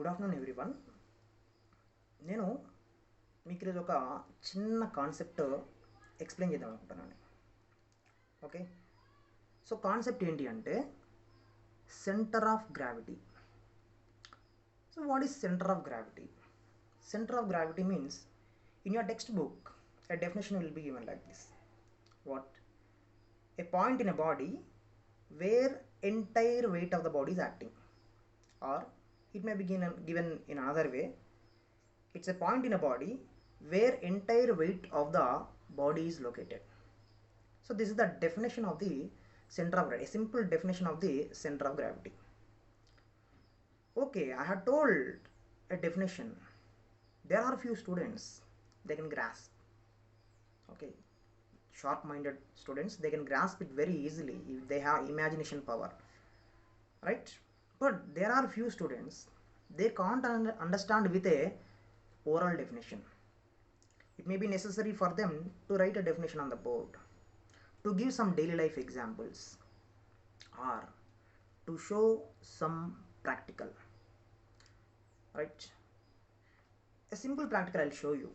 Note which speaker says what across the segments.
Speaker 1: Good afternoon everyone. నేను మీకు ఈరోజు ఒక చిన్న కాన్సెప్ట్ ఎక్స్ప్లెయిన్ చేద్దాం అనుకుంటున్నాను. ఓకే, సో కాన్సెప్ట్ ఏంటి అంటే centre of gravity. So what is centre of gravity? Center of gravity means in your textbook a definition will be given like this. What? A point in a body where entire weight of the body is acting, or it may be given in another way. It's a point in a body where entire weight of the body is located. So this is the definition of the center of gravity, a simple definition of the center of gravity. Okay, I have told a definition. There are few students, they can grasp. Okay, sharp-minded students, they can grasp it very easily if they have imagination power, right? But there are few students, they can't understand with a oral definition. It may be necessary for them to write a definition on the board, to give some daily life examples, or to show some practical, right? A simple practical I'll show you.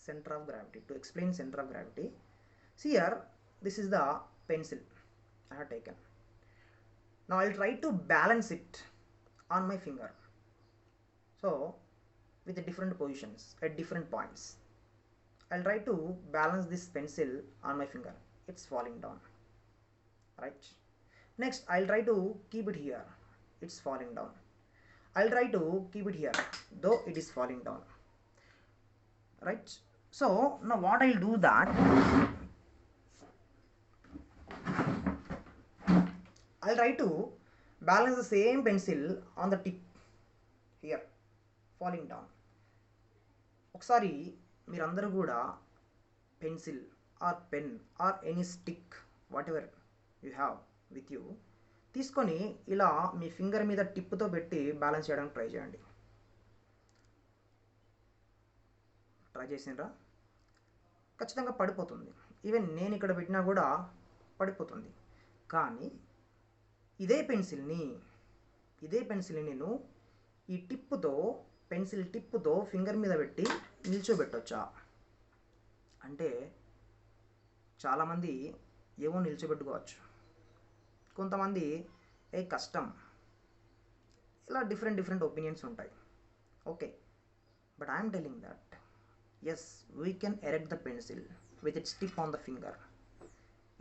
Speaker 1: Center of gravity. To explain center of gravity, see here, this is the pencil I have taken. Now I'll try to balance it on my finger. So with the different positions at different points, I'll try to balance this pencil on my finger. It's falling down, right? Next I'll try to keep it here. It's falling down. I'll try to keep it here, though it is falling down, right? So now what I'll do that, I'll try to balance the same pencil on the tip here, falling down. ఒకసారి మీరందరూ కూడా pencil are pen or any stick what ever you have with you తీసుకొని ఇలా మీ finger మీద టిప్తో పెట్టి balance చేయడానికి try చేయండి. Try చేసినరా? ఖచ్చితంగా పడిపోతుంది. ఈవెన్ నేను ఇక్కడ పెట్టినా కూడా పడిపోతుంది. కానీ ఇదే పెన్సిల్ని నేను ఈ టిప్పుతో, పెన్సిల్ టిప్పుతో ఫింగర్ మీద పెట్టి నిల్చోబెట్టొచ్చా అంటే చాలామంది ఏమో నిల్చోబెట్టుకోవచ్చు, కొంతమంది కష్టం, ఇలా డిఫరెంట్ ఒపీనియన్స్ ఉంటాయి. Okay, but I'm telling that yes, we can erect the pencil with its tip on the finger.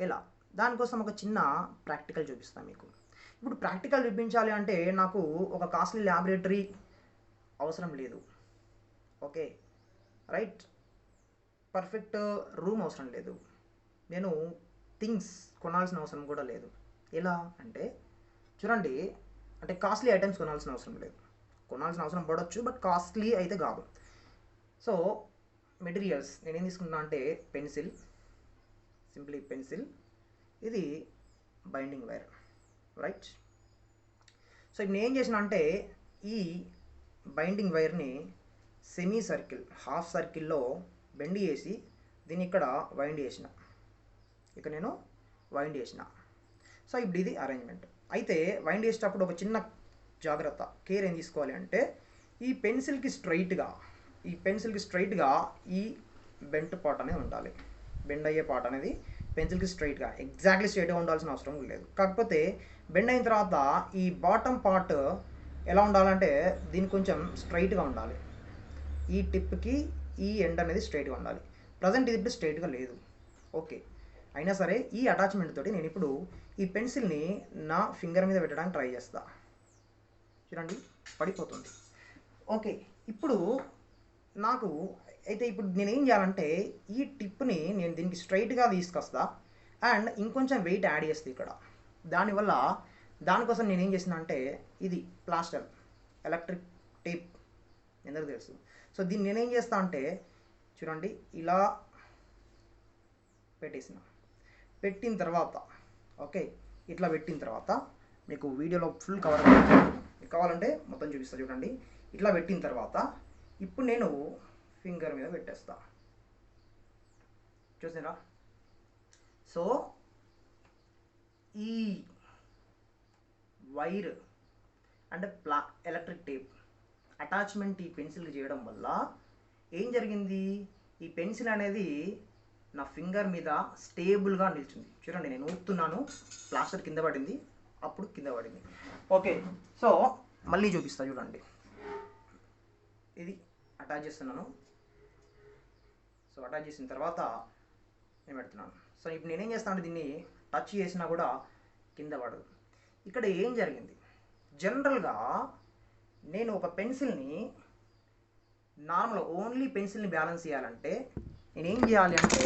Speaker 1: ఎలా? దానికోసం ఒక చిన్న ప్రాక్టికల్ చూపిస్తాను మీకు. ఇప్పుడు ప్రాక్టికల్ చూపించాలి అంటే నాకు ఒక కాస్ట్లీ ల్యాబొరేటరీ అవసరం లేదు. Okay, right? పర్ఫెక్ట్ రూమ్ అవసరం లేదు. నేను థింగ్స్ కొనాల్సిన అవసరం కూడా లేదు. ఎలా అంటే చూడండి, అంటే కాస్ట్లీ ఐటమ్స్ కొనాల్సిన అవసరం లేదు. కొనాల్సిన అవసరం పడవచ్చు, బట్ కాస్ట్లీ అయితే కాదు. సో మెటీరియల్స్ నేనేం తీసుకుంటున్నా అంటే పెన్సిల్, సింప్లీ పెన్సిల్, ఇది బైండింగ్ వైర్, రైట్? సో ఇప్పుడు నేను ఏం చేసిన అంటే ఈ బైండింగ్ వైర్ని సెమీ సర్కిల్, హాఫ్ సర్కిల్లో బెండ్ చేసి దీన్ని ఇక్కడ వైండ్ చేసిన, ఇక్కడ నేను వైండ్ చేసిన. సో ఇప్పుడు ఇది అరేంజ్మెంట్. అయితే వైండ్ చేసేటప్పుడు ఒక చిన్న జాగ్రత్త, కేర్ ఏం తీసుకోవాలి అంటే ఈ పెన్సిల్కి స్ట్రైట్గా ఈ బెంట్ పార్ట్ అనేది ఉండాలి. బెండ్ అయ్యే పార్ట్ అనేది పెన్సిల్కి స్ట్రైట్గా, ఎగ్జాక్ట్లీ స్ట్రైట్గా ఉండాల్సిన అవసరం లేదు. కాకపోతే బెండ్ అయిన తర్వాత ఈ బాటమ్ పార్ట్ ఎలా ఉండాలంటే దీనికి కొంచెం స్ట్రైట్గా ఉండాలి. ఈ టిప్కి ఈ ఎండ్ అనేది స్ట్రైట్గా ఉండాలి. ప్రజెంట్ ఇది ఇప్పుడు స్ట్రైట్గా లేదు. ఓకే, అయినా సరే ఈ అటాచ్మెంట్ తోటి నేను ఇప్పుడు ఈ పెన్సిల్ని నా ఫింగర్ మీద పెట్టడానికి ట్రై చేస్తా. చూడండి, పడిపోతుంది. ఓకే, ఇప్పుడు నాకు అయితే ఇప్పుడు నేనేం చేయాలంటే ఈ టిప్ని నేను దీనికి స్ట్రైట్గా తీసుకొస్తా అండ్ ఇంకొంచెం వెయిట్ యాడ్ చేస్తా ఇక్కడ. దానికోసం నేనేం చేసిన అంటే ఇది ప్లాస్టర్, ఎలక్ట్రిక్ టేప్ ఎందుకు తెలుసు. సో దీన్ని నేనేం చేస్తా అంటే చూడండి, ఇలా పెట్టిన తర్వాత, ఓకే, ఇట్లా పెట్టిన తర్వాత మీకు వీడియోలో ఫుల్ కవర్ కావాలంటే మొత్తం చూపిస్తా. చూడండి, ఇట్లా పెట్టిన తర్వాత ఇప్పుడు నేను ఫింగర్ మీద పెట్టేస్తా. చూసారా? సో ఈ వైర్ అంటే ఎలక్ట్రిక్ టేప్ అటాచ్మెంట్ ఈ పెన్సిల్కి చేయడం వల్ల ఏం జరిగింది, ఈ పెన్సిల్ అనేది నా ఫింగర్ మీద స్టేబుల్గా నిల్చుంది. చూడండి, నేను ఊపుతున్నాను, ప్లాస్టర్ కింద పడింది, అప్పుడు కింద పడింది. ఓకే, సో మళ్ళీ చూపిస్తా చూడండి. ఇది అటాచ్ చేస్తున్నాను. సో అటాచ్ చేసిన తర్వాత నేను పెడుతున్నాను. సో ఇప్పుడు నేనేం చేస్తాను అంటే దీన్ని టచ్ చేసినా కూడా కింద పడదు. ఇక్కడ ఏం జరిగింది, జనరల్గా నేను ఒక పెన్సిల్ని నార్మల్ ఓన్లీ పెన్సిల్ని బ్యాలెన్స్ చేయాలంటే నేనేం చేయాలి అంటే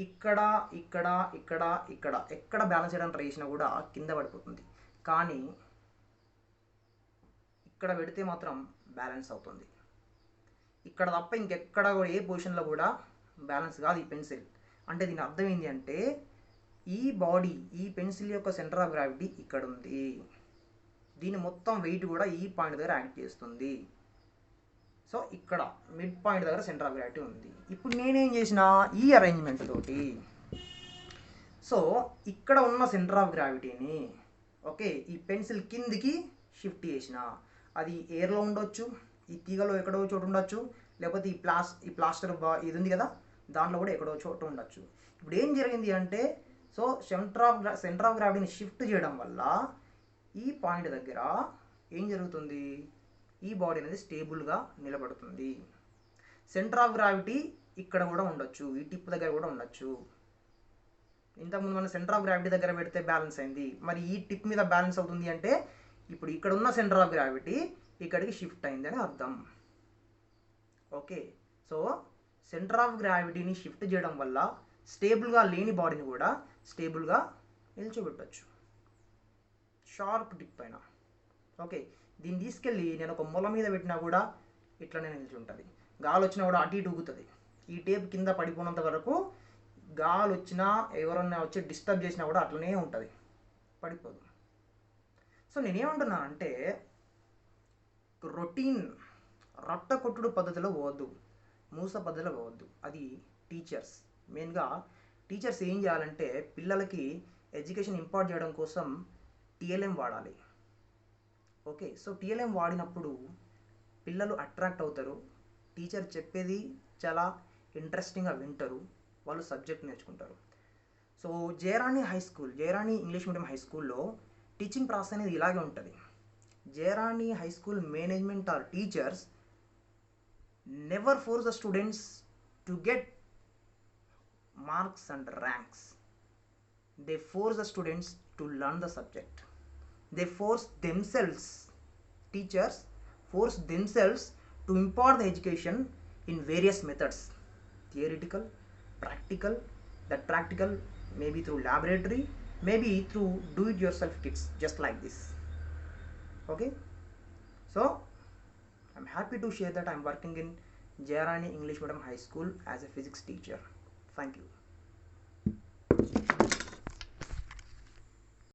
Speaker 1: ఇక్కడ ఇక్కడ ఇక్కడ ఇక్కడ ఎక్కడ బ్యాలెన్స్ చేయడానికి ట్రై చేసినా కూడా కింద పడిపోతుంది. కానీ ఇక్కడ పెడితే మాత్రం బ్యాలెన్స్ అవుతుంది. ఇక్కడ తప్ప ఇంకెక్కడ కూడా ఏ పొజిషన్లో కూడా బ్యాలెన్స్ కాదు ఈ పెన్సిల్. అంటే దీని అర్థం ఏంటి అంటే ఈ బాడీ, ఈ పెన్సిల్ యొక్క సెంటర్ ఆఫ్ గ్రావిటీ ఇక్కడ ఉంది. దీని మొత్తం వెయిట్ కూడా ఈ పాయింట్ దగ్గర యాక్ట్ చేస్తుంది. సో ఇక్కడ మిడ్ పాయింట్ దగ్గర సెంటర్ ఆఫ్ గ్రావిటీ ఉంది. ఇప్పుడు నేనేం చేసిన ఈ అరేంజ్మెంట్ తోటి సో ఇక్కడ ఉన్న సెంటర్ ఆఫ్ గ్రావిటీని ఓకే ఈ పెన్సిల్ కిందికి షిఫ్ట్ చేసిన. అది ఎయిర్లో ఉండొచ్చు, ఈ తీగలో ఎక్కడో చోటు ఉండొచ్చు, లేకపోతే ఈ ప్లాస్టర్ ఇది ఉంది కదా దాంట్లో కూడా ఎక్కడో చోటు ఉండొచ్చు. ఇప్పుడు ఏం జరిగింది అంటే సో సెంటర్ ఆఫ్ గ్రావిటీని షిఫ్ట్ చేయడం వల్ల ఈ పాయింట్ దగ్గర ఏం జరుగుతుంది, ఈ బాడీ అనేది స్టేబుల్గా నిలబడుతుంది. సెంటర్ ఆఫ్ గ్రావిటీ ఇక్కడ కూడా ఉండొచ్చు, ఈ టిప్ దగ్గర కూడా ఉండొచ్చు. ఇంతకుముందు మనం సెంటర్ ఆఫ్ గ్రావిటీ దగ్గర పెడితే బ్యాలెన్స్ అయింది, మరి ఈ టిప్ మీద బ్యాలెన్స్ అవుతుంది అంటే ఇప్పుడు ఇక్కడ ఉన్న సెంటర్ ఆఫ్ గ్రావిటీ ఇక్కడికి షిఫ్ట్ అయింది అని అర్థం. ఓకే, సో సెంటర్ ఆఫ్ గ్రావిటీని షిఫ్ట్ చేయడం వల్ల స్టేబుల్గా లేని బాడీని కూడా స్టేబుల్గా నిల్చోబెట్టచ్చు షార్ప్ టిప్ పైన. ఓకే, దీన్ని తీసుకెళ్ళి నేను ఒక మొల మీద పెట్టినా కూడా ఇట్లనే నిల్చుంటుంది. గాలి వచ్చినా కూడా అటు ఇటు ఊగుతుంది. ఈ టేప్ కింద పడిపోయినంత వరకు గాలి వచ్చినా ఎవరన్నా వచ్చి డిస్టర్బ్ చేసినా కూడా అట్లనే ఉంటుంది, పడిపోదు. సో నేనేమంటున్నానంటే రొటీన్ రట్ట కొట్టుడు పద్ధతిలో పోవద్దు, మూస పద్ధతిలో పోవద్దు. అది టీచర్స్ మెయిన్గా టీచర్స్ ఏం చేయాలంటే పిల్లలకి ఎడ్యుకేషన్ ఇంపార్ట్ చేయడం కోసం టీఎల్ఎం వాడాలి. ఓకే, సో టీఎల్ఎం వాడినప్పుడు పిల్లలు అట్రాక్ట్ అవుతారు, టీచర్ చెప్పేది చాలా ఇంట్రెస్టింగ్గా వింటారు, వాళ్ళు సబ్జెక్ట్ నేర్చుకుంటారు. So Jayarani English medium high స్కూల్లో టీచింగ్ ప్రాసెస్ అనేది ఇలాగే ఉంటుంది. Jayarani high school management or teachers never force the students to get marks and ranks. They force the students to learn the subject. They force themselves, teachers force themselves to impart the education in various methods, theoretical, practical. That practical maybe through laboratory, maybe through do it yourself kits just like this. Okay, so I'm happy to share that I'm working in Jayarani English Medium High School as a physics teacher. Thank you.